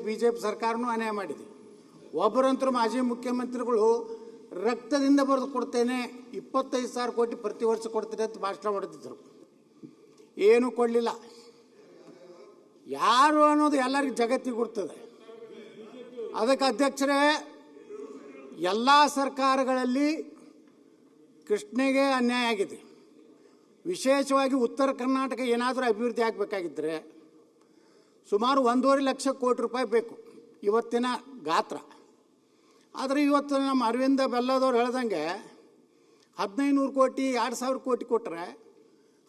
BJP ಸರ್ಕಾರನೂ ಅನ್ಯಾಯ ಮಾಡಿದೆ. ಒಬ್ಬರಂತರೂ ಮಾಜಿ ಮುಖ್ಯಮಂತ್ರಿಗಳು ರಕ್ತದಿಂದ ಬರೆದು ಕೊಡ್ತೇನೆ 25,000 ಕೋಟಿ ಪ್ರತಿ ವರ್ಷ ಕೊಡ್ತೇನೆ ಅಂತ ಭಾಷಣ ಹೊಡೆದಿದ್ರು. ಏನೂ ಕೊಡಲಿಲ್ಲ. ಯಾರು ಅನ್ನೋದು ಎಲ್ಲರಿಗೂ ಜಗತ್ತಿಗೆ ಗೊತ್ತದೆ. ಅದಕ್ಕೆ ಅಧ್ಯಕ್ಷರೇ, ಎಲ್ಲ ಸರ್ಕಾರಗಳಲ್ಲಿ ಕೃಷ್ಣೆಗೆ ಅನ್ಯಾಯ ಆಗಿದೆ. ವಿಶೇಷವಾಗಿ ಉತ್ತರ ಕರ್ನಾಟಕ ಏನಾದರೂ ಅಭಿವೃದ್ಧಿ ಆಗಬೇಕಾಗಿದ್ದರೆ ಸುಮಾರು 1.5 ಲಕ್ಷ ಕೋಟಿ ರೂಪಾಯಿ ಬೇಕು ಇವತ್ತಿನ ಗಾತ್ರ. ಆದರೆ ಇವತ್ತು ನಮ್ಮ ಅರವಿಂದ ಬೆಲ್ಲದವ್ರು ಹೇಳ್ದಂಗೆ 1500 ಕೋಟಿ 2000 ಕೋಟಿ ಕೊಟ್ಟರೆ,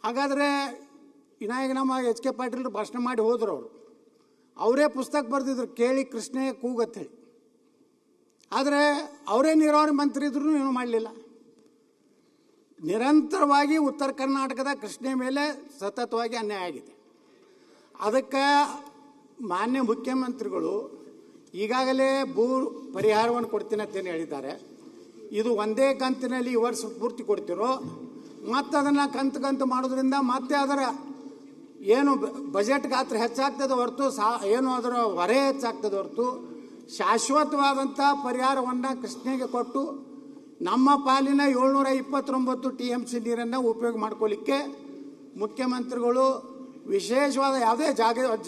ಹಾಗಾದರೆ ವಿನಾಯಕ ನಮ್ಮ HK ಪಾಟೀಲ್ ಭಾಷಣ ಮಾಡಿ ಹೋದ್ರು. ಅವರೇ ಪುಸ್ತಕ ಬರೆದಿದ್ರು, ಕೇಳಿ ಕೃಷ್ಣೇ ಕೂಗತ್ತೇಳಿ. ಆದರೆ ಅವರೇ ನೀರಾವರಿ ಮಂತ್ರಿ ಇದ್ರೂ ಏನೂ ಮಾಡಲಿಲ್ಲ. ನಿರಂತರವಾಗಿ ಉತ್ತರ ಕರ್ನಾಟಕದ ಕೃಷ್ಣೆ ಮೇಲೆ ಸತತವಾಗಿ ಅನ್ಯಾಯ ಆಗಿದೆ. ಅದಕ್ಕೆ ಮಾನ್ಯ ಮುಖ್ಯಮಂತ್ರಿಗಳು ಈಗಾಗಲೇ ಭೂ ಪರಿಹಾರವನ್ನು ಕೊಡ್ತೀನಿ ಅಂತೇನು ಹೇಳಿದ್ದಾರೆ. ಇದು ಒಂದೇ ಕಂತಿನಲ್ಲಿ ಈ ವರ್ಷ ಪೂರ್ತಿ ಕೊಡ್ತಿರೋ, ಮತ್ತು ಅದನ್ನು ಕಂತು ಮಾಡೋದ್ರಿಂದ ಮತ್ತೆ ಅದರ ಏನು ಬಜೆಟ್ ಗಾತ್ರ ಹೆಚ್ಚಾಗ್ತದೆ ಹೊರತು ಏನು ಅದರ ಹೊರೆ ಹೆಚ್ಚಾಗ್ತದೆ ಹೊರತು ಶಾಶ್ವತವಾದಂಥ ಪರಿಹಾರವನ್ನು ಕೃಷ್ಣೆಗೆ ಕೊಟ್ಟು ನಮ್ಮ ಪಾಲಿನ 729 TMC ನೀರನ್ನು ಉಪಯೋಗ ಮಾಡ್ಕೊಳ್ಳಿಕ್ಕೆ ಮುಖ್ಯಮಂತ್ರಿಗಳು ವಿಶೇಷವಾದ ಯಾವುದೇ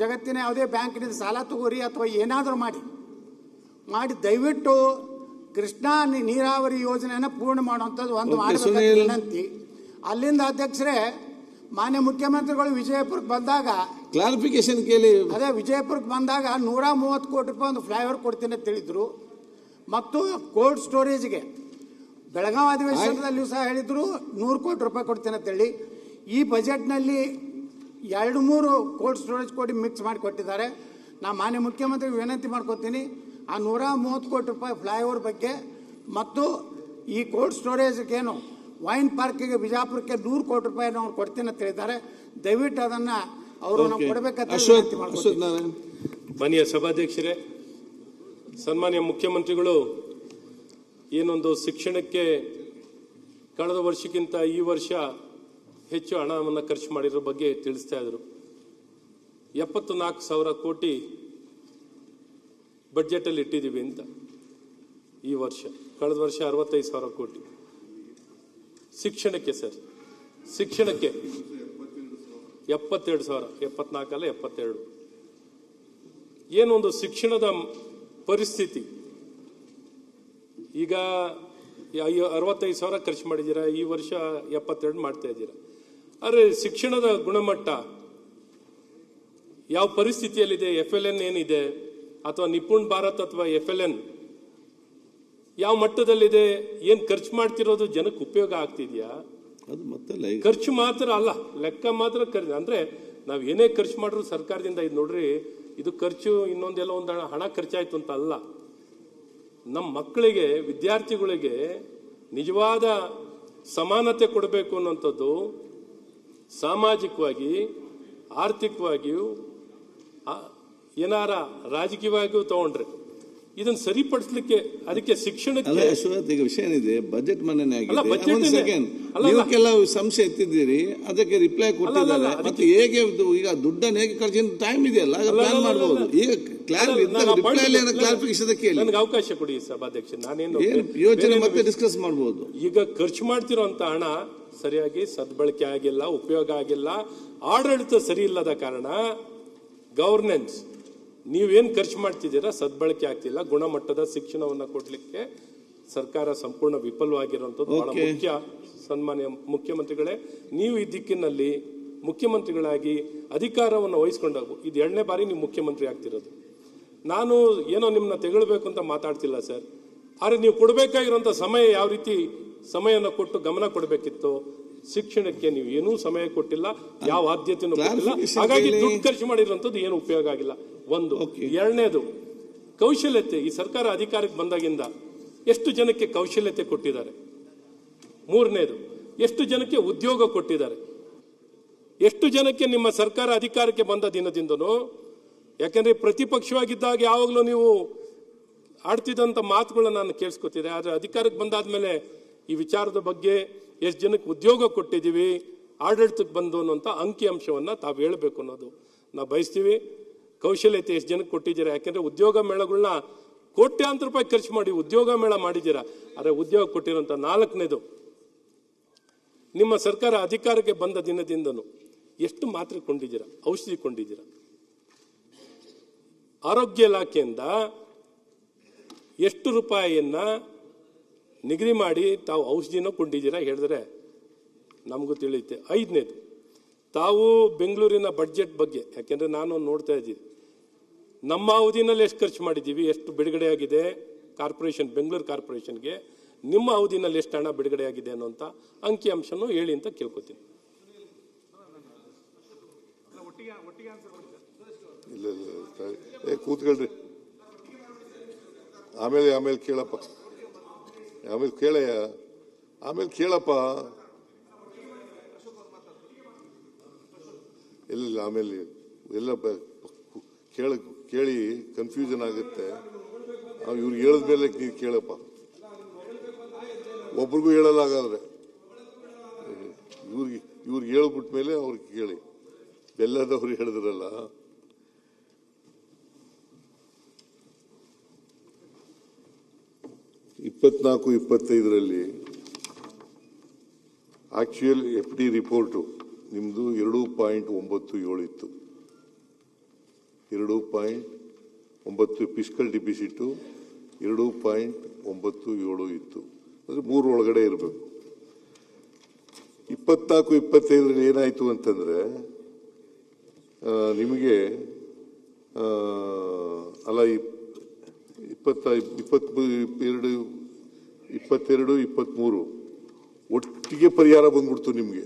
ಜಗತ್ತಿನ ಯಾವುದೇ ಬ್ಯಾಂಕಿನಿಂದ ಸಾಲ ತಗೋರಿ ಅಥವಾ ಏನಾದರೂ ಮಾಡಿ ದಯವಿಟ್ಟು ಕೃಷ್ಣಾ ನೀರಾವರಿ ಯೋಜನೆಯನ್ನು ಪೂರ್ಣ ಮಾಡುವಂಥದ್ದು ಒಂದು ಮಾಡಬೇಕು ವಿನಂತಿ. ಅಲ್ಲಿಂದ ಅಧ್ಯಕ್ಷರೇ, ಮಾನ್ಯ ಮುಖ್ಯಮಂತ್ರಿಗಳು ವಿಜಯಪುರಕ್ಕೆ ಬಂದಾಗ ಕ್ಲಾರಿಫಿಕೇಶನ್ ಕೇಳಿ, ಅದೇ ವಿಜಯಪುರಕ್ಕೆ ಬಂದಾಗ 130 ಕೋಟಿ ರೂಪಾಯಿ ಒಂದು ಫ್ಲೈಓವರ್ ಕೊಡ್ತೀನಿ ಅಂತ ಹೇಳಿದ್ರು. ಮತ್ತು ಕೋಲ್ಡ್ ಸ್ಟೋರೇಜ್ಗೆ ಬೆಳಗಾವಿ ಅಧಿವೇಶನದಲ್ಲಿಯೂ ಸಹ ಹೇಳಿದ್ರು 100 ಕೋಟಿ ರೂಪಾಯಿ ಕೊಡ್ತೀನಿ ಅಂತೇಳಿ. ಈ ಬಜೆಟ್ನಲ್ಲಿ 2-3 ಕೋಲ್ಡ್ ಸ್ಟೋರೇಜ್ ಕೋಟಿ ಮಿಕ್ಸ್ ಮಾಡಿ ಕೊಟ್ಟಿದ್ದಾರೆ. ನಾ ಮಾನ್ಯ ಮುಖ್ಯಮಂತ್ರಿಗೆ ವಿನಂತಿ ಮಾಡ್ಕೊತೀನಿ, ಆ 130 ಕೋಟಿ ರೂಪಾಯಿ ಫ್ಲೈಓವರ್ ಬಗ್ಗೆ ಮತ್ತು ಈ ಕೋಲ್ಡ್ ಸ್ಟೋರೇಜ್ಗೇನು ವೈನ್ ಪಾರ್ಕಿಗೆ ಬಿಜಾಪುರಕ್ಕೆ 100 ಕೋಟಿ ರೂಪಾಯಿ ನಾವು ಕೊಡ್ತೀನಿ ಅಂತ ಹೇಳಿದ್ದಾರೆ. ದಯವಿಟ್ಟು ಅದನ್ನು ಅವರು ನಾವು ಕೊಡಬೇಕಂತ ವಿನಂತಿ ಮಾಡ್ಕೊತೀನಿ. ಮಾನ್ಯ ಸಭಾಧ್ಯಕ್ಷರೇ, ಸನ್ಮಾನ್ಯ ಮುಖ್ಯಮಂತ್ರಿಗಳು ಏನೊಂದು ಶಿಕ್ಷಣಕ್ಕೆ ಕಳೆದ ವರ್ಷಕ್ಕಿಂತ ಈ ವರ್ಷ ಹೆಚ್ಚು ಹಣವನ್ನು ಖರ್ಚು ಮಾಡಿರೋ ಬಗ್ಗೆ ತಿಳಿಸ್ತಾ ಇದ್ರು. 74,000 ಕೋಟಿ ಬಡ್ಜೆಟಲ್ಲಿ ಇಟ್ಟಿದ್ದೀವಿ ಅಂತ ಈ ವರ್ಷ. ಕಳೆದ ವರ್ಷ 65,000 ಕೋಟಿ ಶಿಕ್ಷಣಕ್ಕೆ. ಸರ್, ಶಿಕ್ಷಣಕ್ಕೆ 72,000, 74 ಅಲ್ಲ 72. ಏನೊಂದು ಶಿಕ್ಷಣದ ಪರಿಸ್ಥಿತಿ. ಈಗ 65,000 ಖರ್ಚು ಮಾಡಿದ್ದೀರಾ, ಈ ವರ್ಷ 72 ಮಾಡ್ತಾ ಇದ್ದೀರಾ. ಆದರೆ ಶಿಕ್ಷಣದ ಗುಣಮಟ್ಟ ಯಾವ ಪರಿಸ್ಥಿತಿಯಲ್ಲಿದೆ? FLN ಏನಿದೆ, ಅಥವಾ ನಿಪುಣ್ ಭಾರತ್ ಅಥವಾ FLN ಯಾವ ಮಟ್ಟದಲ್ಲಿದೆ? ಏನು ಖರ್ಚು ಮಾಡ್ತಿರೋದು ಜನಕ್ಕೆ ಉಪಯೋಗ ಆಗ್ತಿದ್ಯಾ? ಅದು ಮತ್ತೆ ಖರ್ಚು ಮಾತ್ರ ಅಲ್ಲ, ಲೆಕ್ಕ ಮಾತ್ರ ಅಂದ್ರೆ ನಾವು ಏನೇ ಖರ್ಚು ಮಾಡಿದ್ರು ಸರ್ಕಾರದಿಂದ ಇದು ನೋಡ್ರಿ, ಇದು ಖರ್ಚು ಇನ್ನೊಂದೆಲ್ಲ ಒಂದು ಹಣ ಖರ್ಚಾಯ್ತು ಅಂತ ಅಲ್ಲ. ನಮ್ಮ ಮಕ್ಕಳಿಗೆ, ವಿದ್ಯಾರ್ಥಿಗಳಿಗೆ ನಿಜವಾದ ಸಮಾನತೆ ಕೊಡಬೇಕು ಅನ್ನೋಂಥದ್ದು ಸಾಮಾಜಿಕವಾಗಿ, ಆರ್ಥಿಕವಾಗಿಯೂ, ಏನಾರ ರಾಜಕೀಯವಾಗಿಯೂ ತಗೊಂಡ್ರೆ ಇದನ್ನು ಸರಿಪಡಿಸಲಿಕ್ಕೆ ಅದಕ್ಕೆ ಶಿಕ್ಷಣಕ್ಕೆ ಈಗ ವಿಷಯ ಏನಿದೆ, ಬಜೆಟ್ ಮನ್ನಣೆ ಆಗಿದೆ. ನೀವು ಕೆಲವು ಸಂಶಯ ಎತ್ತಿದ್ದೀರಿ, ಅದಕ್ಕೆ ರಿಪ್ಲೈ ಕೊಟ್ಟಿದ್ದಾರೆ. ಮತ್ತೆ ಹೇಗೆ ಈಗ ದುಡ್ಡನ್ನು ಹೇಗೆ ಖರ್ಚಿನ ಟೈಮ್ ಇದೆಯಲ್ಲ, ಪ್ಲಾನ್ ಮಾಡಬಹುದು. ಈಗ ಕ್ಲಾರಿಫಿಕೇಶನ್ ಕೇಳಿ, ನನಗೆ ಅವಕಾಶ ಕೊಡಿ ಸಭಾಧ್ಯಕ್ಷ. ನಾನೇನು ಯೋಚನೆ ಮತ್ತೆ ಡಿಸ್ಕಸ್ ಮಾಡಬಹುದು. ಈಗ ಖರ್ಚು ಮಾಡ್ತಿರೋಂಥ ಹಣ ಸರಿಯಾಗಿ ಸದ್ಬಳಕೆ ಆಗಿಲ್ಲ, ಉಪಯೋಗ ಆಗಿಲ್ಲ, ಆಡಳಿತ ಸರಿ ಇಲ್ಲದ ಕಾರಣ ಗವರ್ನೆನ್ಸ್ ನೀವೇನು ಖರ್ಚು ಮಾಡ್ತಿದ್ದೀರಾ ಸದ್ಬಳಕೆ ಆಗ್ತಿಲ್ಲ. ಗುಣಮಟ್ಟದ ಶಿಕ್ಷಣವನ್ನು ಕೊಡ್ಲಿಕ್ಕೆ ಸರ್ಕಾರ ಸಂಪೂರ್ಣ ವಿಫಲವಾಗಿರುವಂಥದ್ದು ಬಹಳ ಮುಖ್ಯ. ಸನ್ಮಾನ್ಯ ಮುಖ್ಯಮಂತ್ರಿಗಳೇ, ನೀವು ಈ ದಿಕ್ಕಿನಲ್ಲಿ ಮುಖ್ಯಮಂತ್ರಿಗಳಾಗಿ ಅಧಿಕಾರವನ್ನು ವಹಿಸ್ಕೊಂಡಾಗ ಇದು 2ನೇ ಬಾರಿ ನೀವು ಮುಖ್ಯಮಂತ್ರಿ ಆಗ್ತಿರೋದು. ನಾನು ಏನೋ ನಿಮ್ಮನ್ನ ತೆಗೊಳ್ಬೇಕು ಅಂತ ಮಾತಾಡ್ತಿಲ್ಲ ಸರ್. ಆದರೆ ನೀವು ಕೊಡಬೇಕಾಗಿರುವಂಥ ಸಮಯ ಯಾವ ರೀತಿ ಸಮಯನ ಕೊಟ್ಟು ಗಮನ ಕೊಡಬೇಕಿತ್ತು, ಶಿಕ್ಷಣಕ್ಕೆ ನೀವು ಏನೂ ಸಮಯ ಕೊಟ್ಟಿಲ್ಲ, ಯಾವ ಆದ್ಯತೆಯನ್ನು ಕೊಟ್ಟಿಲ್ಲ. ಹಾಗಾಗಿ ದುಡ್ಡು ಖರ್ಚು ಮಾಡಿರುವಂಥದ್ದು ಏನು ಉಪಯೋಗ ಆಗಿಲ್ಲ. ಒಂದು. 2ನೇದು ಕೌಶಲ್ಯತೆ. ಈ ಸರ್ಕಾರ ಅಧಿಕಾರಕ್ಕೆ ಬಂದಾಗಿಂದ ಎಷ್ಟು ಜನಕ್ಕೆ ಕೌಶಲ್ಯತೆ ಕೊಟ್ಟಿದ್ದಾರೆ? 3ನೇದು ಎಷ್ಟು ಜನಕ್ಕೆ ಉದ್ಯೋಗ ಕೊಟ್ಟಿದ್ದಾರೆ? ಎಷ್ಟು ಜನಕ್ಕೆ ನಿಮ್ಮ ಸರ್ಕಾರ ಅಧಿಕಾರಕ್ಕೆ ಬಂದ ದಿನದಿಂದನೂ, ಯಾಕಂದ್ರೆ ಪ್ರತಿಪಕ್ಷವಾಗಿದ್ದಾಗ ಯಾವಾಗಲೂ ನೀವು ಆಡ್ತಿದ್ದಂಥ ಮಾತುಗಳನ್ನ ನಾನು ಕೇಳಿಸ್ಕೊತಿದ್ದೆ. ಆದರೆ ಅಧಿಕಾರಕ್ಕೆ ಬಂದಾದ್ಮೇಲೆ ಈ ವಿಚಾರದ ಬಗ್ಗೆ ಎಷ್ಟು ಜನಕ್ಕೆ ಉದ್ಯೋಗ ಕೊಟ್ಟಿದ್ದೀವಿ, ಆಡಳಿತಕ್ಕೆ ಬಂದು ಅನ್ನೋಂಥ ಅಂಕಿಅಂಶವನ್ನು ತಾವು ಹೇಳಬೇಕು ಅನ್ನೋದು ನಾವು ಬಯಸ್ತೀವಿ. ಕೌಶಲ್ಯತೆ ಎಷ್ಟು ಜನಕ್ಕೆ ಕೊಟ್ಟಿದ್ದೀರಾ? ಯಾಕೆಂದ್ರೆ ಉದ್ಯೋಗ ಮೇಳಗಳನ್ನ ಕೋಟ್ಯಾಂತರ ರೂಪಾಯಿ ಖರ್ಚು ಮಾಡಿ ಉದ್ಯೋಗ ಮೇಳ ಮಾಡಿದ್ದೀರಾ. ಆದರೆ ಉದ್ಯೋಗ ಕೊಟ್ಟಿರೋಂಥ 4ನೇದು, ನಿಮ್ಮ ಸರ್ಕಾರ ಅಧಿಕಾರಕ್ಕೆ ಬಂದ ದಿನದಿಂದನೂ ಎಷ್ಟು ಮಾತ್ರೆ ಕೊಂಡಿದ್ದೀರಾ, ಔಷಧಿ ಕೊಂಡಿದ್ದೀರಾ? ಆರೋಗ್ಯ ಇಲಾಖೆಯಿಂದ ಎಷ್ಟು ರೂಪಾಯಿಯನ್ನ ನಿಗದಿ ಮಾಡಿ ತಾವು ಔಷಧಿನ ಕೊಂಡಿದ್ದೀರಾ ಹೇಳಿದ್ರೆ ನಮಗೂ ತಿಳಿಯುತ್ತೆ. 5ನೇದು, ತಾವು ಬೆಂಗಳೂರಿನ ಬಡ್ಜೆಟ್ ಬಗ್ಗೆ, ಯಾಕೆಂದ್ರೆ ನಾನು ನೋಡ್ತಾ ಇದ್ದೀನಿ, ನಮ್ಮ ಅವಧಿನಲ್ಲಿ ಎಷ್ಟು ಖರ್ಚು ಮಾಡಿದ್ದೀವಿ, ಎಷ್ಟು ಬಿಡುಗಡೆ ಆಗಿದೆ ಕಾರ್ಪೊರೇಷನ್, ಬೆಂಗಳೂರು ಕಾರ್ಪೊರೇಷನ್ಗೆ, ನಿಮ್ಮ ಅವಧಿನಲ್ಲಿ ಎಷ್ಟು ಹಣ ಬಿಡುಗಡೆ ಆಗಿದೆ ಅನ್ನೋಂಥ ಅಂಕಿಅಂಶನೂ ಹೇಳಿ ಅಂತ ಕೇಳ್ಕೊತೀನಿ. ಇಲ್ಲ ಕೂತ್ಕೊಳ್ರಿ, ಆಮೇಲೆ ಕೇಳಪ್ಪ, ಆಮೇಲೆ ಕೇಳಪ್ಪ. ಇಲ್ಲ ಆಮೇಲೆ ಎಲ್ಲ ಕೇಳಿ ಕನ್ಫ್ಯೂಷನ್ ಆಗುತ್ತೆ. ಇವ್ರಿಗೆ ಹೇಳಿದ್ಮೇಲೆ ನೀವು ಕೇಳಪ್ಪ, ಒಬ್ರಿಗೂ ಹೇಳಲ್ಲ. ಹಾಗಾದ್ರೆ ಇವ್ರಿಗೆ ಹೇಳ್ಬಿಟ್ಟ ಮೇಲೆ ಅವ್ರಿಗೆ ಕೇಳಿ. ಬೆಲ್ಲದವ್ರು ಹೇಳಿದ್ರಲ್ಲ, ಇಪ್ಪತ್ನಾಲ್ಕು 25ರಲ್ಲಿ ಆಕ್ಚುಯಲ್ FD ರಿಪೋರ್ಟು ನಿಮ್ದು 2.97 ಇತ್ತು. 2.9 ಫಿಸ್ಕಲ್ ಡಿಫಿಸಿಟ್ 2.97 ಇತ್ತು. ಅಂದ್ರೆ 3 ಒಳಗಡೆ ಇರಬೇಕು. 24-25ರಲ್ಲಿ ಏನಾಯ್ತು ಅಂತಂದ್ರೆ ನಿಮಗೆ ಅಲ್ಲ 22-23 ಒಟ್ಟಿಗೆ ಪರಿಹಾರ ಬಂದ್ಬಿಡ್ತು ನಿಮಗೆ.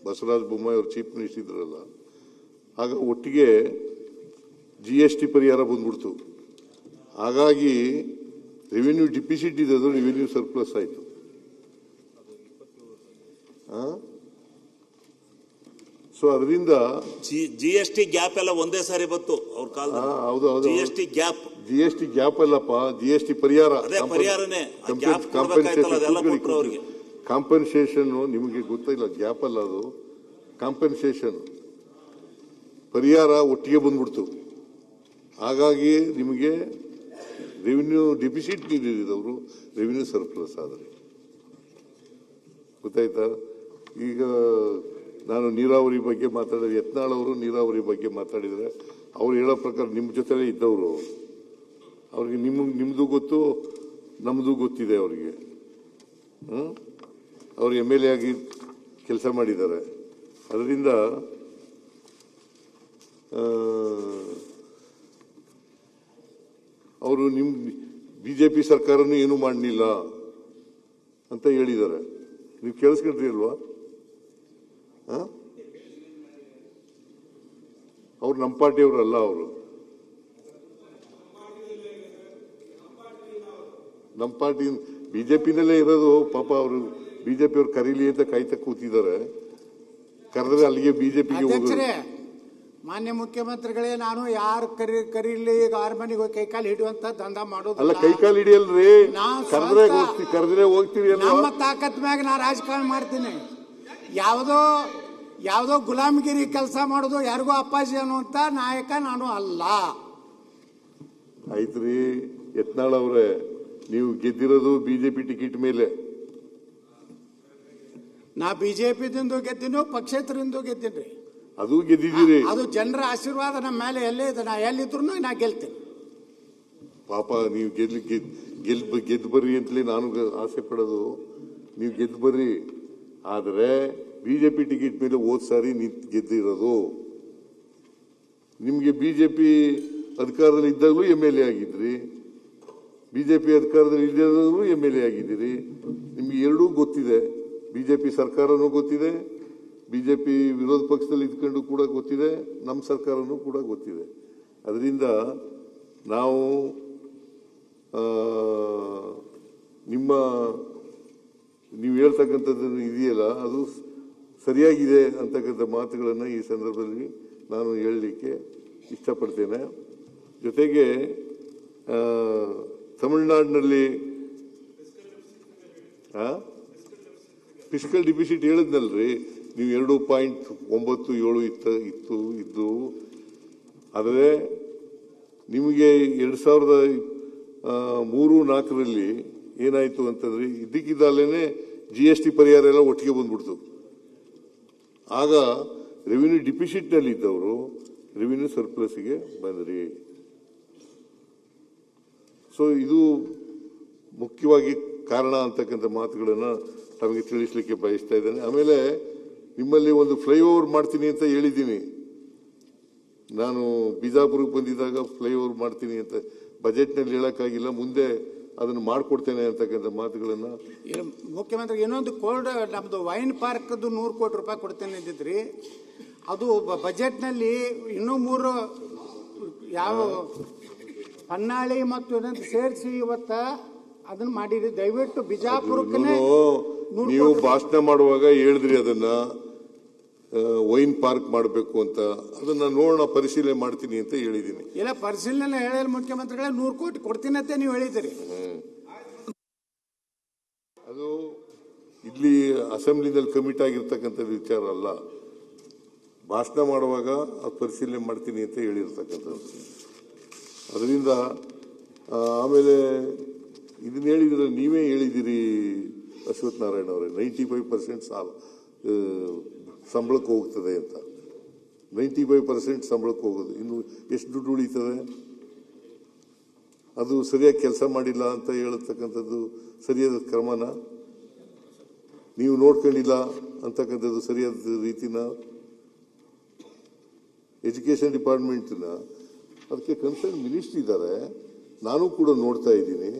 ಬಸವರಾಜ ಬೊಮ್ಮಾಯಿ ಅವರು ಚೀಫ್ ಮಿನಿಸ್ಟರ್ ಇದ್ರಲ್ಲ, ಆಗ ಒಟ್ಟಿಗೆ GST ಪರಿಹಾರ ಬಂದ್ಬಿಡ್ತು. ಹಾಗಾಗಿ ರೆವಿನ್ಯೂ ಡಿಫಿಸಿಟ್ ಇದ್ದದು ರೆವಿನ್ಯೂ ಸರ್ಪ್ಲಸ್ ಆಯಿತು. ಸೊ ಅದರಿಂದ GST ಗ್ಯಾಪ್ ಎಲ್ಲ ಒಂದೇ ಸಾರಿ ಬಂತು ಅವ್ರ ಕಾಲದಲ್ಲಿ. ಹೌದು GST ಗ್ಯಾಪ್ ಅಲ್ಲಪ್ಪ, GST ಪರಿಹಾರ. ಕಾಂಪನ್ಸೇಷನ್ ನಿಮಗೆ ಗೊತ್ತಿಲ್ಲ, ಗ್ಯಾಪ್ ಅಲ್ಲ ಅದು, ಕಾಂಪನ್ಸೇಷನ್ ಪರಿಹಾರ ಒಟ್ಟಿಗೆ ಬಂದ್ಬಿಡ್ತು. ಹಾಗಾಗಿ ನಿಮಗೆ ರೆವಿನ್ಯೂ ಡಿಫಿಸಿಟ್ ನೀಡಿದವರು ರೆವಿನ್ಯೂ ಸರ್ಪ್ಲಸ್ ಆದರೆ ಗೊತ್ತಾಯ್ತಾ. ಈಗ ನಾನು ನೀರಾವರಿ ಬಗ್ಗೆ ಮಾತಾಡಿದ್ರೆ, ಯತ್ನಾಳ್ ಅವರು ನೀರಾವರಿ ಬಗ್ಗೆ ಮಾತಾಡಿದರೆ ಅವ್ರು ಹೇಳೋ ಪ್ರಕಾರ ನಿಮ್ಮ ಜೊತೆಲೇ ಇದ್ದವರು, ಅವ್ರಿಗೆ ನಿಮ್ಮದು ಗೊತ್ತು, ನಮ್ಮದು ಗೊತ್ತಿದೆ ಅವ್ರಿಗೆ. ಅವರು MLA ಆಗಿ ಕೆಲಸ ಮಾಡಿದ್ದಾರೆ. ಅದರಿಂದ ಅವರು ನಿಮ್ಮ BJP ಸರ್ಕಾರನೂ ಏನು ಮಾಡಲಿಲ್ಲ ಅಂತ ಹೇಳಿದ್ದಾರೆ. ನೀವು ಕೇಳಿಸ್ಕೊಂಡ್ರಿ ಅಲ್ವಾ? ಅವ್ರು ನಮ್ಮ ಪಾರ್ಟಿಯವರಲ್ಲ. ಅವರು ನಮ್ಮ ಪಾರ್ಟಿ BJPನಲ್ಲೇ ಇರೋದು. ಪಾಪ ಅವರು BJP ಅವ್ರು ಕರೀಲಿ ಅಂತ ಕಾಯ್ತಾ ಕೂತಿದ್ದಾರೆ. ಕರೆದ್ರೆ ಅಲ್ಲಿಗೆ BJPಗೆ ಹೋಗೋದು. ಮಾನ್ಯ ಮುಖ್ಯಮಂತ್ರಿಗಳೇ, ನಾನು ಯಾರು ಕರೀಲಿ ಆರ್ಮನಿಗೆ ಹೋಗಿ ಕೈಕಾಲು ಹಿಡಿಯುವಂತ ದಂಧ ಮಾಡೋದು ಅಲ್ಲ. ಕೈಕಾಲು ಹಿಡಿಯಲ್ರಿ, ಕರೆದ್ರೆ ಹೋಗ್ತೀವಿ. ನಮ್ಮ ತಾಕತ್ ಮ್ಯಾಗ ನಾ ರಾಜಕಾರಣ ಮಾಡ್ತೀನಿ. ಯಾವುದೋ ಗುಲಾಮಗಿರಿ ಕೆಲಸ ಮಾಡೋದು, ಯಾರಿಗೂ ಅಪ್ಪಾಜಿ ಅನ್ನುವಂತ ನಾಯಕ ನಾನು ಅಲ್ಲ. ಆಯ್ತ್ರಿ ಯತ್ನಾಳ್ ಅವ್ರೆ, ನೀವು ಗೆದ್ದಿರೋದು BJP ಟಿಕೆಟ್ ಮೇಲೆ. ನಾ BJPದಿಂದ ಗೆದ್ದೀನಿ, ಪಕ್ಷೇತರದಿಂದ ಗೆದ್ದೀನಿ. ಅದು ಗೆದ್ದಿದ್ದೀರಿ. ಅದು ಜನರ ಆಶೀರ್ವಾದ ನಮ್ಮ ಮೇಲೆ ಎಲ್ಲೇ ಇದೆ. ನಾ ಎಲ್ಲಿದ್ರು ನಾ ಗೆಲ್ತೀನಿ. ಪಾಪ ನೀವು ಗೆದ್ದು ಬರ್ರಿ ಅಂತಲೇ ನಾನು ಆಸೆ ಪಡೋದು. ನೀವು ಗೆದ್ದು ಬರ್ರಿ. ಆದರೆ BJP ಟಿಕೆಟ್ ಮೇಲೆ ಹೋದ್ ಸಾರಿ ಗೆದ್ದಿರೋದು. ನಿಮಗೆ BJP ಅಧಿಕಾರದಲ್ಲಿ ಇದ್ದಾಗಲೂ MLA ಆಗಿದ್ರಿ, BJP ಅಧಿಕಾರದಲ್ಲಿ ಇದ್ದಾಗಲೂ MLA ಆಗಿದ್ದೀರಿ. ನಿಮ್ಗೆ ಎರಡೂ ಗೊತ್ತಿದೆ. BJP ಸರ್ಕಾರನೂ ಗೊತ್ತಿದೆ, BJP ವಿರೋಧ ಪಕ್ಷದಲ್ಲಿ ಇದ್ಕೊಂಡು ಕೂಡ ಗೊತ್ತಿದೆ, ನಮ್ಮ ಸರ್ಕಾರನೂ ಕೂಡ ಗೊತ್ತಿದೆ. ಅದರಿಂದ ನಾವು ನೀವು ಹೇಳ್ತಕ್ಕಂಥದ್ದು ಇದೆಯಲ್ಲ, ಅದು ಸರಿಯಾಗಿದೆ ಅಂತಕ್ಕಂಥ ಮಾತುಗಳನ್ನು ಈ ಸಂದರ್ಭದಲ್ಲಿ ನಾನು ಹೇಳಲಿಕ್ಕೆ ಇಷ್ಟಪಡ್ತೇನೆ. ಜೊತೆಗೆ ತಮಿಳುನಾಡಿನಲ್ಲಿ ಫಿಸ್ಕಲ್ ಡಿಫಿಸಿಟ್ ಹೇಳಿದ್ನಲ್ರಿ, ನೀವು 2.97 ಇದ್ದು ಆದರೆ ನಿಮಗೆ 2003-4ರಲ್ಲಿ ಏನಾಯಿತು ಅಂತಂದ್ರೆ ಇದ್ದಕ್ಕಿದ್ದಲ್ಲೇನೆ GST ಪರಿಹಾರ ಎಲ್ಲ ಒಟ್ಟಿಗೆ ಬಂದ್ಬಿಡ್ತು. ಆಗ ರೆವಿನ್ಯೂ ಡಿಫಿಸಿಟ್ನಲ್ಲಿ ಇದ್ದವರು ರೆವಿನ್ಯೂ ಸರ್ಪ್ಲಸ್ಗೆ ಬಂದ್ರಿ. ಸೊ ಇದು ಮುಖ್ಯವಾಗಿ ಕಾರಣ ಅಂತಕ್ಕಂಥ ಮಾತುಗಳನ್ನು ತಮಗೆ ತಿಳಿಸ್ಲಿಕ್ಕೆ ಬಯಸ್ತಾ ಇದ್ದೇನೆ. ಆಮೇಲೆ ನಿಮ್ಮಲ್ಲಿ ಒಂದು ಫ್ಲೈಓವರ್ ಮಾಡ್ತೀನಿ ಅಂತ ಹೇಳಿದ್ದೀನಿ. ನಾನು ಬಿಜಾಪುರಕ್ಕೆ ಬಂದಿದ್ದಾಗ ಫ್ಲೈಓವರ್ ಮಾಡ್ತೀನಿ ಅಂತ ಬಜೆಟ್ನಲ್ಲಿ ಹೇಳಕ್ಕಾಗಿಲ್ಲ, ಮುಂದೆ ಅದನ್ನು ಮಾಡಿಕೊಡ್ತೇನೆ ಅಂತಕ್ಕಂಥ ಮಾತುಗಳನ್ನು. ಮುಖ್ಯಮಂತ್ರಿ ಇನ್ನೊಂದು ಕೋಲ್ಡ್ ನಮ್ದು ವೈನ್ ಪಾರ್ಕ್ದು 100 ಕೋಟಿ ರೂಪಾಯಿ ಕೊಡ್ತೇನೆ ಅಂದಿದ್ರಿ. ಅದು ಬಜೆಟ್ನಲ್ಲಿ ಇನ್ನೂ 3 ಯಾವ ಹೊನ್ನಾಳಿ ಮತ್ತು ಇದನ್ನು ಸೇರಿಸಿ ಇವತ್ತ ಅದನ್ನ ಮಾಡಿದ್ರಿ. ದಯವಿಟ್ಟು ಬಿಜಾಪುರಕ್ಕೆ ನೀವು ಭಾಷಣ ಮಾಡುವಾಗ ಹೇಳಿದ್ರಿ ಅದನ್ನ ವೈನ್ ಪಾರ್ಕ್ ಮಾಡಬೇಕು ಅಂತ. ಅದನ್ನ ನೋಡೋಣ, ಪರಿಶೀಲನೆ ಮಾಡ್ತೀನಿ ಅಂತ ಹೇಳಿದ್ದೀನಿ. ಇಲ್ಲ ಪರಿಶೀಲನೆ ಹೇಳಿಲ್ಲ ಮುಖ್ಯಮಂತ್ರಿಗಳೇ, 100 ಕೋಟಿ ಕೊಡ್ತೀನಿ ಅಂತ ನೀವು ಹೇಳಿದಿರಿ. ಅದು ಇಲ್ಲಿ ಅಸೆಂಬ್ಲಿನಲ್ಲಿ ಕಮಿಟ್ ಆಗಿರ್ತಕ್ಕಂಥ ವಿಚಾರ ಅಲ್ಲ. ಭಾಷಣ ಮಾಡುವಾಗ ಅದು ಪರಿಶೀಲನೆ ಮಾಡ್ತೀನಿ ಅಂತ ಹೇಳಿರ್ತಕ್ಕಂಥದ್ದು. ಅದರಿಂದ ಆಮೇಲೆ ಇದನ್ನ ಹೇಳಿದ್ರೆ ನೀವೇ ಹೇಳಿದಿರಿ ಅಶ್ವಥ್ ನಾರಾಯಣ ಅವರೇ, 95% ಸಂಬಳಕ್ಕೆ ಹೋಗ್ತದೆ ಅಂತ. 95% ಸಂಬಳಕ್ಕೆ ಹೋಗೋದು, ಇನ್ನು ಎಷ್ಟು ದುಡ್ಡು ಉಳಿತದೆ? ಅದು ಸರಿಯಾಗಿ ಕೆಲಸ ಮಾಡಿಲ್ಲ ಅಂತ ಹೇಳತಕ್ಕಂಥದ್ದು ಸರಿಯಾದ ಕ್ರಮನ? ನೀವು ನೋಡ್ಕೊಂಡಿಲ್ಲ ಅಂತಕ್ಕಂಥದ್ದು ಸರಿಯಾದ ರೀತಿನ? ಎಜುಕೇಶನ್ ಡಿಪಾರ್ಟ್ಮೆಂಟ್ನ ಅದಕ್ಕೆ ಕನ್ಸರ್ನ್ ಮಿನಿಸ್ಟ್ರಿ ಇದ್ದಾರೆ, ನಾನು ಕೂಡ ನೋಡ್ತಾ ಇದ್ದೀನಿ,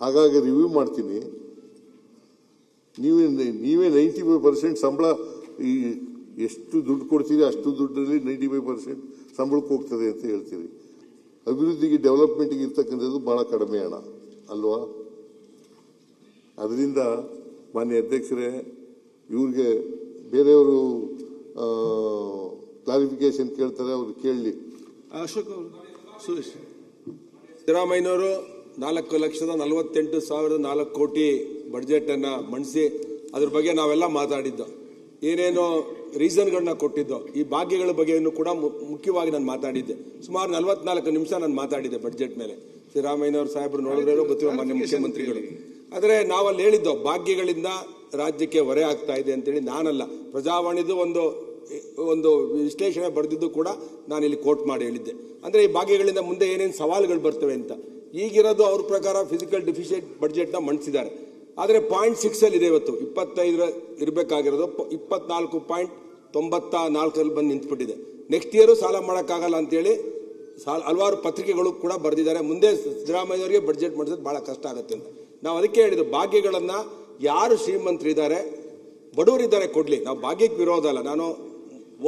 ಹಾಗಾಗಿ ರಿವ್ಯೂ ಮಾಡ್ತೀನಿ. ನೀವೇ 95% ಸಂಬಳ, ಈ ಎಷ್ಟು ದುಡ್ಡು ಕೊಡ್ತೀರಿ ಅಷ್ಟು ದುಡ್ಡಲ್ಲಿ 95% ಸಂಬಳಕ್ಕೆ ಹೋಗ್ತದೆ ಅಂತ ಹೇಳ್ತೀರಿ. ಅಭಿವೃದ್ಧಿಗೆ, ಡೆವಲಪ್ಮೆಂಟ್ಗೆ ಇರ್ತಕ್ಕಂಥದ್ದು ಬಹಳ ಕಡಿಮೆ ಹಣ ಅಲ್ವಾ? ಅದರಿಂದ ಮಾನ್ಯ ಅಧ್ಯಕ್ಷರೇ, ಇವ್ರಿಗೆ ಬೇರೆಯವರು ಕ್ಲಾರಿಫಿಕೇಶನ್ ಕೇಳ್ತಾರೆ, ಅವ್ರು ಕೇಳಲಿ. ಅಶೋಕ್ ಅವರು, ಸುರೇಶ್. ಸಿದ್ದರಾಮಯ್ಯನವರು 4,48,404 ಕೋಟಿ ಬಡ್ಜೆಟ್ ಅನ್ನ ಮಂಡಿಸಿ ಅದ್ರ ಬಗ್ಗೆ ನಾವೆಲ್ಲ ಮಾತಾಡಿದ್ದು, ಏನೇನೋ ರೀಸನ್ಗಳನ್ನ ಕೊಟ್ಟಿದ್ದು, ಈ ಭಾಗ್ಯಗಳ ಬಗ್ಗೆಯನ್ನು ಕೂಡ ಮುಖ್ಯವಾಗಿ ನಾನು ಮಾತಾಡಿದ್ದೆ. ಸುಮಾರು 44 ನಿಮಿಷ ನಾನು ಮಾತಾಡಿದ್ದೆ ಬಡ್ಜೆಟ್ ಮೇಲೆ. ಸಿದ್ದರಾಮಯ್ಯನವರು ಸಾಹೇಬರು ನೋಡಿದ್ರೇನೋ ಗೊತ್ತಿರೋ ಮಾನ್ಯ ಮುಖ್ಯಮಂತ್ರಿಗಳು. ಆದರೆ ನಾವಲ್ಲಿ ಹೇಳಿದ್ದು ಭಾಗ್ಯಗಳಿಂದ ರಾಜ್ಯಕ್ಕೆ ಹೊರೆ ಆಗ್ತಾ ಇದೆ ಅಂತೇಳಿ ನಾನಲ್ಲ, ಪ್ರಜಾವಾಣಿದು ಒಂದು ವಿಶ್ಲೇಷಣೆ ಬರೆದಿದ್ದು ಕೂಡ ನಾನು ಇಲ್ಲಿ ಕೋಟ್ ಮಾಡಿ ಹೇಳಿದ್ದೆ. ಅಂದ್ರೆ ಈ ಭಾಗ್ಯಗಳಿಂದ ಮುಂದೆ ಏನೇನು ಸವಾಲುಗಳು ಬರ್ತವೆ ಅಂತ. ಈಗಿರೋದು ಅವ್ರ ಪ್ರಕಾರ ಫಿಸಿಕಲ್ ಡಿಫಿಸಿಟ್ ಬಡ್ಜೆಟ್ನ ಮಂಡಿಸಿದ್ದಾರೆ. ಆದರೆ 0.6 ಇದೆ ಇವತ್ತು. 25 ಇರಬೇಕಾಗಿರೋದು 24.94 ಬಂದು ನಿಂತ್ಬಿಟ್ಟಿದೆ. ನೆಕ್ಸ್ಟ್ ಇಯರು ಸಾಲ ಮಾಡೋಕ್ಕಾಗಲ್ಲ ಅಂತೇಳಿ ಹಲವಾರು ಪತ್ರಿಕೆಗಳು ಕೂಡ ಬರೆದಿದ್ದಾರೆ. ಮುಂದೆ ಸಿದ್ದರಾಮಯ್ಯವರಿಗೆ ಬಡ್ಜೆಟ್ ಮಾಡಿಸೋದು ಬಹಳ ಕಷ್ಟ ಆಗುತ್ತೆ ಅಂತ. ನಾವು ಅದಕ್ಕೆ ಹೇಳಿದ್ದು, ಭಾಗ್ಯಗಳನ್ನ ಯಾರು ಶ್ರೀಮಂತರಿದ್ದಾರೆ, ಬಡವರಿದ್ದಾರೆ ಕೊಡ್ಲಿ, ನಾವು ಭಾಗ್ಯಕ್ಕೆ ವಿರೋಧ ಅಲ್ಲ. ನಾನು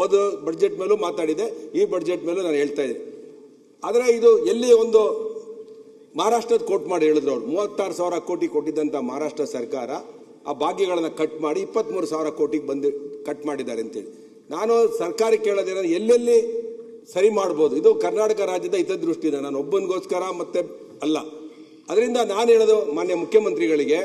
ಓದೋ ಬಡ್ಜೆಟ್ ಮೇಲೂ ಮಾತಾಡಿದೆ, ಈ ಬಡ್ಜೆಟ್ ಮೇಲೂ ನಾನು ಹೇಳ್ತಾ ಇದ್ದೆ. ಆದರೆ ಇದು ಎಲ್ಲಿ ಒಂದು ಮಹಾರಾಷ್ಟ್ರದ ಕೋಟ್ ಮಾಡಿ ಹೇಳಿದ್ರು ಅವರು, 36,000 ಕೋಟಿ ಕೊಟ್ಟಿದ್ದಂಥ ಮಹಾರಾಷ್ಟ್ರ ಸರ್ಕಾರ ಆ ಭಾಗ್ಯಗಳನ್ನು ಕಟ್ ಮಾಡಿ 23,000 ಕೋಟಿಗೆ ಬಂದು ಕಟ್ ಮಾಡಿದ್ದಾರೆ ಅಂತೇಳಿ. ನಾನು ಸರ್ಕಾರಕ್ಕೆ ಕೇಳೋದೇನೋ ಎಲ್ಲೆಲ್ಲಿ ಸರಿ ಮಾಡ್ಬೋದು, ಇದು ಕರ್ನಾಟಕ ರಾಜ್ಯದ ಹಿತದೃಷ್ಟಿಯಿಂದ, ನಾನು ಒಬ್ಬನಿಗೋಸ್ಕರ ಮತ್ತೆ ಅಲ್ಲ. ಅದರಿಂದ ನಾನು ಹೇಳೋದು ಮಾನ್ಯ ಮುಖ್ಯಮಂತ್ರಿಗಳಿಗೆ,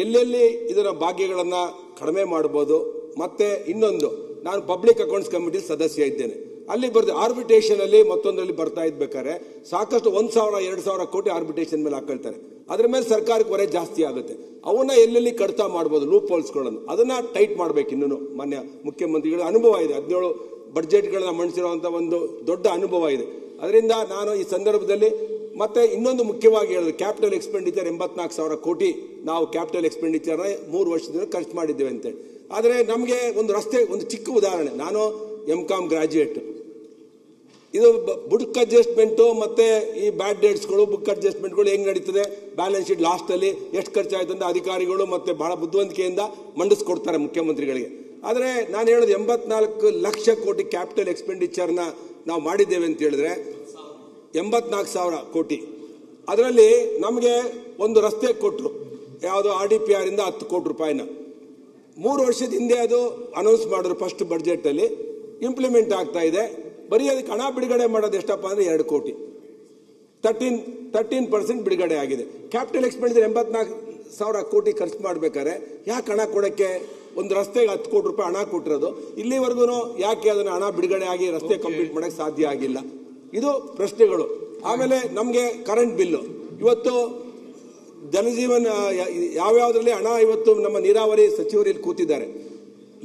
ಎಲ್ಲೆಲ್ಲಿ ಇದರ ಭಾಗ್ಯಗಳನ್ನು ಕಡಿಮೆ ಮಾಡ್ಬೋದು. ಮತ್ತೆ ಇನ್ನೊಂದು, ನಾನು ಪಬ್ಲಿಕ್ ಅಕೌಂಟ್ಸ್ ಕಮಿಟಿ ಸದಸ್ಯ ಇದ್ದೇನೆ. ಅಲ್ಲಿ ಬರ್ದು ಆರ್ಬಿಟ್ರೇಷನ್ ಅಲ್ಲಿ ಮತ್ತೊಂದರಲ್ಲಿ ಬರ್ತಾ ಇದ್ಬೇಕಾದ್ರೆ ಸಾಕಷ್ಟು 1,000-2,000 ಕೋಟಿ ಆರ್ಬಿಟ್ರೇಷನ್ ಮೇಲೆ ಹಾಕೊಳ್ತಾರೆ. ಅದ್ರ ಮೇಲೆ ಸರ್ಕಾರಕ್ಕೆ ಹೊರೆ ಜಾಸ್ತಿ ಆಗುತ್ತೆ. ಅವನ್ನ ಎಲ್ಲೆಲ್ಲಿ ಕಡಿತ ಮಾಡ್ಬೋದು, ಲೂಪ್ ಹೋಲ್ಸ್ಗಳನ್ನು, ಅದನ್ನ ಟೈಟ್ ಮಾಡ್ಬೇಕು. ಇನ್ನೂ ಮಾನ್ಯ ಮುಖ್ಯಮಂತ್ರಿಗಳ ಅನುಭವ ಇದೆ, 17 ಬಡ್ಜೆಟ್ಗಳನ್ನ ಮಂಡಿಸಿರುವಂತ ಒಂದು ದೊಡ್ಡ ಅನುಭವ ಇದೆ. ಅದರಿಂದ ನಾನು ಈ ಸಂದರ್ಭದಲ್ಲಿ ಮತ್ತೆ ಇನ್ನೊಂದು ಮುಖ್ಯವಾಗಿ ಹೇಳಿದ್ರು, ಕ್ಯಾಪಿಟಲ್ ಎಕ್ಸ್ಪೆಂಡಿಚರ್ 84,000 ಕೋಟಿ ನಾವು ಕ್ಯಾಪಿಟಲ್ ಎಕ್ಸ್ಪೆಂಡಿಚರ್ನ 3 ವರ್ಷದಿಂದ ಖರ್ಚು ಮಾಡಿದ್ದೇವೆ ಅಂತೇಳಿ. ಆದರೆ ನಮಗೆ ಒಂದು ರಸ್ತೆ, ಒಂದು ಚಿಕ್ಕ ಉದಾಹರಣೆ, ನಾನು MCom ಗ್ರಾಜ್ಯುಯೇಟ್, ಇದು ಬುಕ್ ಅಡ್ಜಸ್ಟ್ಮೆಂಟು ಮತ್ತೆ ಈ ಬ್ಯಾಡ್ ಡೇಟ್ಸ್ಗಳು, ಬುಕ್ ಅಡ್ಜಸ್ಟ್ಮೆಂಟ್ಗಳು ಹೆಂಗ್ ನಡೀತದೆ, ಬ್ಯಾಲೆನ್ಸ್ ಶೀಟ್ ಲಾಸ್ಟಲ್ಲಿ ಎಷ್ಟು ಖರ್ಚಾಯ್ತು ಅಂತ ಅಧಿಕಾರಿಗಳು ಮತ್ತೆ ಬಹಳ ಬುದ್ಧಿವಂತಿಕೆಯಿಂದ ಮಂಡಿಸ್ಕೊಡ್ತಾರೆ ಮುಖ್ಯಮಂತ್ರಿಗಳಿಗೆ. ಆದರೆ ನಾನು ಹೇಳೋದು 84 ಲಕ್ಷ ಕೋಟಿ ಕ್ಯಾಪಿಟಲ್ ಎಕ್ಸ್ಪೆಂಡಿಚರ್ನ ನಾವು ಮಾಡಿದ್ದೇವೆ ಅಂತ ಹೇಳಿದ್ರೆ 84,000 ಕೋಟಿ. ಅದರಲ್ಲಿ ನಮಗೆ ಒಂದು ರಸ್ತೆ ಕೊಟ್ಟರು, ಯಾವುದು RDPR ಇಂದ 10 ಕೋಟಿ ರೂಪಾಯಿನ 3 ವರ್ಷದ ಹಿಂದೆ ಅದು ಅನೌನ್ಸ್ ಮಾಡಿದ್ರು. ಫಸ್ಟ್ ಬಡ್ಜೆಟ್ ಅಲ್ಲಿ ಇಂಪ್ಲಿಮೆಂಟ್ ಆಗ್ತಾ ಇದೆ. ಬರೀ ಅದಕ್ಕೆ ಹಣ ಬಿಡುಗಡೆ ಮಾಡೋದು ಎಷ್ಟಪ್ಪ ಅಂದ್ರೆ 2 ಕೋಟಿ, 13% ಬಿಡುಗಡೆ ಆಗಿದೆ. ಕ್ಯಾಪಿಟಲ್ ಎಕ್ಸ್ಪೆಂಡಿಚರ್ 84,000 ಕೋಟಿ ಖರ್ಚು ಮಾಡ್ಬೇಕಾದ್ರೆ ಯಾಕೆ ಹಣ ಕೊಡೋಕ್ಕೆ ಒಂದು ರಸ್ತೆಗೆ 10 ಕೋಟಿ ರೂಪಾಯಿ ಹಣ ಕೊಟ್ಟಿರೋದು, ಇಲ್ಲಿವರೆಗೂ ಯಾಕೆ ಅದನ್ನ ಹಣ ಬಿಡುಗಡೆ ಆಗಿ ರಸ್ತೆ ಕಂಪ್ಲೀಟ್ ಮಾಡಕ್ಕೆ ಸಾಧ್ಯ ಆಗಿಲ್ಲ? ಇದು ಪ್ರಶ್ನೆಗಳು. ಆಮೇಲೆ ನಮಗೆ ಕರೆಂಟ್ ಬಿಲ್ಲು ಇವತ್ತು ಜನಜೀವನ ಯಾವ್ಯಾವುದ್ರಲ್ಲಿ ಹಣ ಇವತ್ತು ನಮ್ಮ ನೀರಾವರಿ ಸಚಿವರು ಇಲ್ಲಿ ಕೂತಿದ್ದಾರೆ.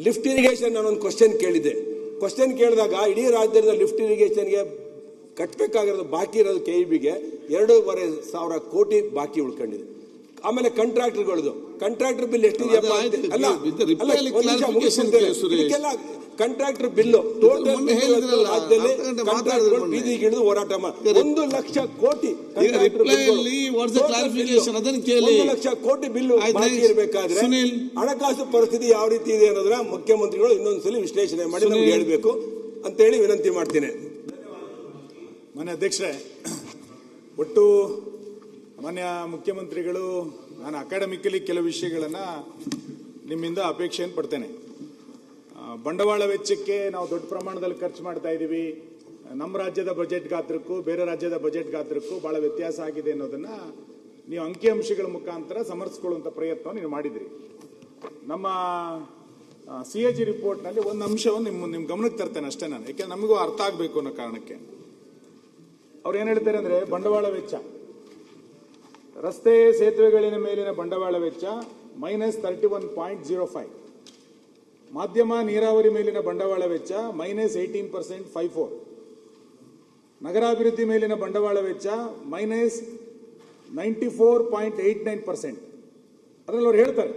ಲಿಫ್ಟ್ ಇರಿಗೇಷನ್ ನಾನೊಂದು ಕ್ವಶನ್ ಕೇಳಿದೆ. ಕ್ವಶನ್ ಕೇಳಿದಾಗ ಇಡೀ ರಾಜ್ಯದ ಲಿಫ್ಟ್ ಇರಿಗೇಷನ್ಗೆ ಕಟ್ಟಬೇಕಾಗಿರೋದು ಬಾಕಿ ಇರೋದು KEBಗೆ 2,500 ಕೋಟಿ ಬಾಕಿ ಉಳ್ಕೊಂಡಿದೆ. ಆಮೇಲೆ contractor bill ಎಷ್ಟಿದೆಯಪ್ಪ? Contractor bill total ರಾಜ್ಯದಲ್ಲಿ ಬೀದಿಗಿಳಿದು ಹೋರಾಟ ಮಾಡಿ 1 ಲಕ್ಷ ಕೋಟಿ 1 ಲಕ್ಷ ಕೋಟಿ ಬಿಲ್ಲು ಬಾಕಿ ಇರಬೇಕಾದ್ರೆ ಹಣಕಾಸು ಪರಿಸ್ಥಿತಿ ಯಾವ ರೀತಿ ಇದೆ ಅನ್ನೋದನ್ನ ಮುಖ್ಯಮಂತ್ರಿಗಳು ಇನ್ನೊಂದ್ಸಲಿ ವಿಶ್ಲೇಷಣೆ ಮಾಡಿ ನಮ್ಗೆ ಹೇಳ್ಬೇಕು ಅಂತ ಹೇಳಿ ವಿನಂತಿ ಮಾಡ್ತೀನಿ. ಮಾನ್ಯ ಅಧ್ಯಕ್ಷರೇ, ಒಟ್ಟು ಮಾನ್ಯ ಮುಖ್ಯಮಂತ್ರಿಗಳು, ನಾನು ಅಕಾಡೆಮಿಕಲಿ ಕೆಲವು ವಿಷಯಗಳನ್ನು ನಿಮ್ಮಿಂದ ಅಪೇಕ್ಷೆಯನ್ನು ಪಡ್ತೇನೆ. ಬಂಡವಾಳ ವೆಚ್ಚಕ್ಕೆ ನಾವು ದೊಡ್ಡ ಪ್ರಮಾಣದಲ್ಲಿ ಖರ್ಚು ಮಾಡ್ತಾ ಇದ್ದೀವಿ, ನಮ್ಮ ರಾಜ್ಯದ ಬಜೆಟ್ ಗಾತ್ರಕ್ಕೂ ಬೇರೆ ರಾಜ್ಯದ ಬಜೆಟ್ ಗಾತ್ರಕ್ಕೂ ಬಹಳ ವ್ಯತ್ಯಾಸ ಆಗಿದೆ ಅನ್ನೋದನ್ನ ನೀವು ಅಂಕಿಅಂಶಗಳ ಮುಖಾಂತರ ಸಮರ್ಥಿಸಿಕೊಳ್ಳುವಂಥ ಪ್ರಯತ್ನವನ್ನು ನೀವು ಮಾಡಿದ್ರಿ. ನಮ್ಮ CAG ರಿಪೋರ್ಟ್ನಲ್ಲಿ ಒಂದು ಅಂಶವನ್ನು ನಿಮ್ಮ ಗಮನಕ್ಕೆ ತರ್ತೇನೆ ಅಷ್ಟೇ ನಾನು, ಯಾಕೆಂದ್ರೆ ನಮಗೂ ಅರ್ಥ ಆಗಬೇಕು ಅನ್ನೋ ಕಾರಣಕ್ಕೆ. ಅವ್ರು ಏನು ಹೇಳ್ತಾರೆ ಅಂದರೆ, ಬಂಡವಾಳ ವೆಚ್ಚ, ರಸ್ತೆ ಸೇತುವೆಗಳಿನ ಮೇಲಿನ ಬಂಡವಾಳ ವೆಚ್ಚ -31.05, ಮಾಧ್ಯಮ ನೀರಾವರಿ ಮೇಲಿನ ಬಂಡವಾಳ ವೆಚ್ಚ -18.54, ನಗರಾಭಿವೃದ್ಧಿ ಮೇಲಿನ ಬಂಡವಾಳ ವೆಚ್ಚ -94.89%. ಅದರಲ್ಲಿ ಅವ್ರು ಹೇಳ್ತಾರೆ,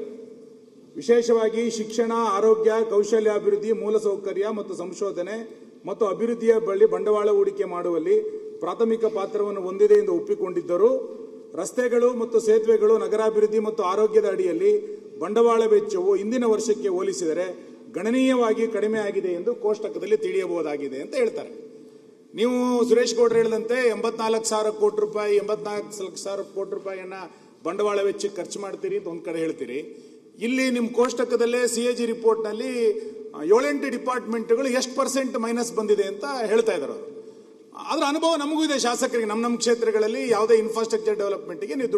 ವಿಶೇಷವಾಗಿ ಶಿಕ್ಷಣ, ಆರೋಗ್ಯ, ಕೌಶಲ್ಯಾಭಿವೃದ್ಧಿ, ಮೂಲಸೌಕರ್ಯ ಮತ್ತು ಸಂಶೋಧನೆ ಮತ್ತು ಅಭಿವೃದ್ಧಿಯ ಬಳಿ ಬಂಡವಾಳ ಹೂಡಿಕೆ ಮಾಡುವಲ್ಲಿ ಪ್ರಾಥಮಿಕ ಪಾತ್ರವನ್ನು ಹೊಂದಿದೆ ಎಂದು ಒಪ್ಪಿಕೊಂಡಿದ್ದರೂ ರಸ್ತೆಗಳು ಮತ್ತು ಸೇತುವೆಗಳು, ನಗರಾಭಿವೃದ್ಧಿ ಮತ್ತು ಆರೋಗ್ಯದ ಅಡಿಯಲ್ಲಿ ಬಂಡವಾಳ ವೆಚ್ಚವು ಹಿಂದಿನ ವರ್ಷಕ್ಕೆ ಹೋಲಿಸಿದರೆ ಗಣನೀಯವಾಗಿ ಕಡಿಮೆ ಆಗಿದೆ ಎಂದು ಕೋಷ್ಟಕದಲ್ಲಿ ತಿಳಿಯಬಹುದಾಗಿದೆ ಅಂತ ಹೇಳ್ತಾರೆ. ನೀವು ಸುರೇಶ್ ಗೌಡ್ರು ಹೇಳಿದಂತೆ 84,000 ಕೋಟಿ ರೂಪಾಯಿ 84,000 ಕೋಟಿ ರೂಪಾಯಿಯನ್ನ ಬಂಡವಾಳ ವೆಚ್ಚಕ್ಕೆ ಖರ್ಚು ಮಾಡ್ತೀರಿ ಅಂತ ಒಂದ್ ಕಡೆ ಹೇಳ್ತೀರಿ. ಇಲ್ಲಿ ನಿಮ್ಮ ಕೋಷ್ಟಕದಲ್ಲೇ CAG ರಿಪೋರ್ಟ್ನಲ್ಲಿ 7-8 ಡಿಪಾರ್ಟ್ಮೆಂಟ್ಗಳು ಎಷ್ಟು % ಮೈನಸ್ ಬಂದಿದೆ ಅಂತ ಹೇಳ್ತಾ ಇದ್ದಾರೆ ಅವರು. ಅದರ ಅನುಭವ ನಮಗೂ ಇದೆ ಶಾಸಕರಿಗೆ. ನಮ್ಮ ಕ್ಷೇತ್ರಗಳಲ್ಲಿ ಯಾವುದೇ ಇನ್ಫ್ರಾಸ್ಟ್ರಕ್ಚರ್ ಡೆವಲಪ್ಮೆಂಟ್ಗೆ ನೀವು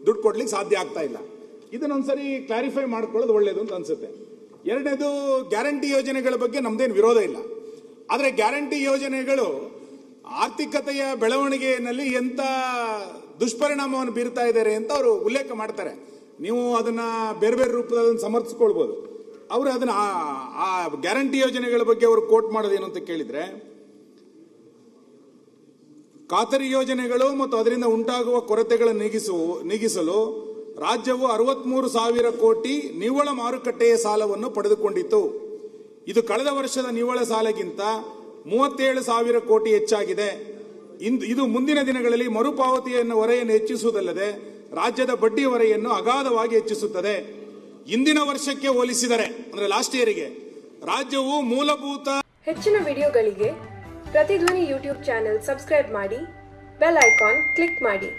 ದುಡ್ಡು ಕೊಡ್ಲಿಕ್ಕೆ ಸಾಧ್ಯ ಆಗ್ತಾ ಇಲ್ಲ. ಇದನ್ನೊಂದ್ಸರಿ ಕ್ಲಾರಿಫೈ ಮಾಡ್ಕೊಳ್ಳೋದು ಒಳ್ಳೇದು ಅಂತ ಅನ್ಸುತ್ತೆ. ಎರಡನೇದು, ಗ್ಯಾರಂಟಿ ಯೋಜನೆಗಳ ಬಗ್ಗೆ ನಮ್ದೇನು ವಿರೋಧ ಇಲ್ಲ, ಆದರೆ ಗ್ಯಾರಂಟಿ ಯೋಜನೆಗಳು ಆರ್ಥಿಕತೆಯ ಬೆಳವಣಿಗೆಯಲ್ಲಿ ಎಂತ ದುಷ್ಪರಿಣಾಮವನ್ನು ಬೀರ್ತಾ ಇದ್ದಾರೆ ಅಂತ ಅವರು ಉಲ್ಲೇಖ ಮಾಡ್ತಾರೆ. ನೀವು ಅದನ್ನ ಬೇರೆ ಬೇರೆ ರೂಪದಲ್ಲಿ ಸಮರ್ಥಿಸ್ಕೊಳ್ಬಹುದು. ಅವರು ಅದನ್ನ ಆ ಗ್ಯಾರಂಟಿ ಯೋಜನೆಗಳ ಬಗ್ಗೆ ಅವರು ಕೋಟ್ ಮಾಡೋದೇನು ಅಂತ ಕೇಳಿದ್ರೆ, ಖಾತರಿ ಯೋಜನೆಗಳು ಮತ್ತು ಅದರಿಂದ ಉಂಟಾಗುವ ಕೊರತೆಗಳನ್ನು ನೀಗಿಸಲು ರಾಜ್ಯವು 63,000 ಕೋಟಿ ನಿವ್ವಳ ಮಾರುಕಟ್ಟೆಯ ಸಾಲವನ್ನು ಪಡೆದುಕೊಂಡಿತ್ತು. ಇದು ಕಳೆದ ವರ್ಷದ ನಿವ್ವಳ ಸಾಲಗಿಂತ 37,000 ಕೋಟಿ ಹೆಚ್ಚಾಗಿದೆ. ಇದು ಮುಂದಿನ ದಿನಗಳಲ್ಲಿ ಮರುಪಾವತಿಯನ್ನು ಹೊರೆಯನ್ನು ಹೆಚ್ಚಿಸುವುದಲ್ಲದೆ ರಾಜ್ಯದ ಬಡ್ಡಿ ಹೊರೆಯನ್ನು ಅಗಾಧವಾಗಿ ಹೆಚ್ಚಿಸುತ್ತದೆ. ಇಂದಿನ ವರ್ಷಕ್ಕೆ ಹೋಲಿಸಿದರೆ, ಅಂದ್ರೆ ಲಾಸ್ಟ್ ಇಯರ್ಗೆ, ರಾಜ್ಯವು ಮೂಲಭೂತ ಹೆಚ್ಚಿನ ವಿಡಿಯೋಗಳಿಗೆ ಪ್ರತಿಧ್ವನಿ ಯೂಟ್ಯೂಬ್ ಚಾನೆಲ್ ಸಬ್ಸ್ಕ್ರೈಬ್ ಮಾಡಿ, ಬೆಲ್ ಐಕಾನ್ ಕ್ಲಿಕ್ ಮಾಡಿ.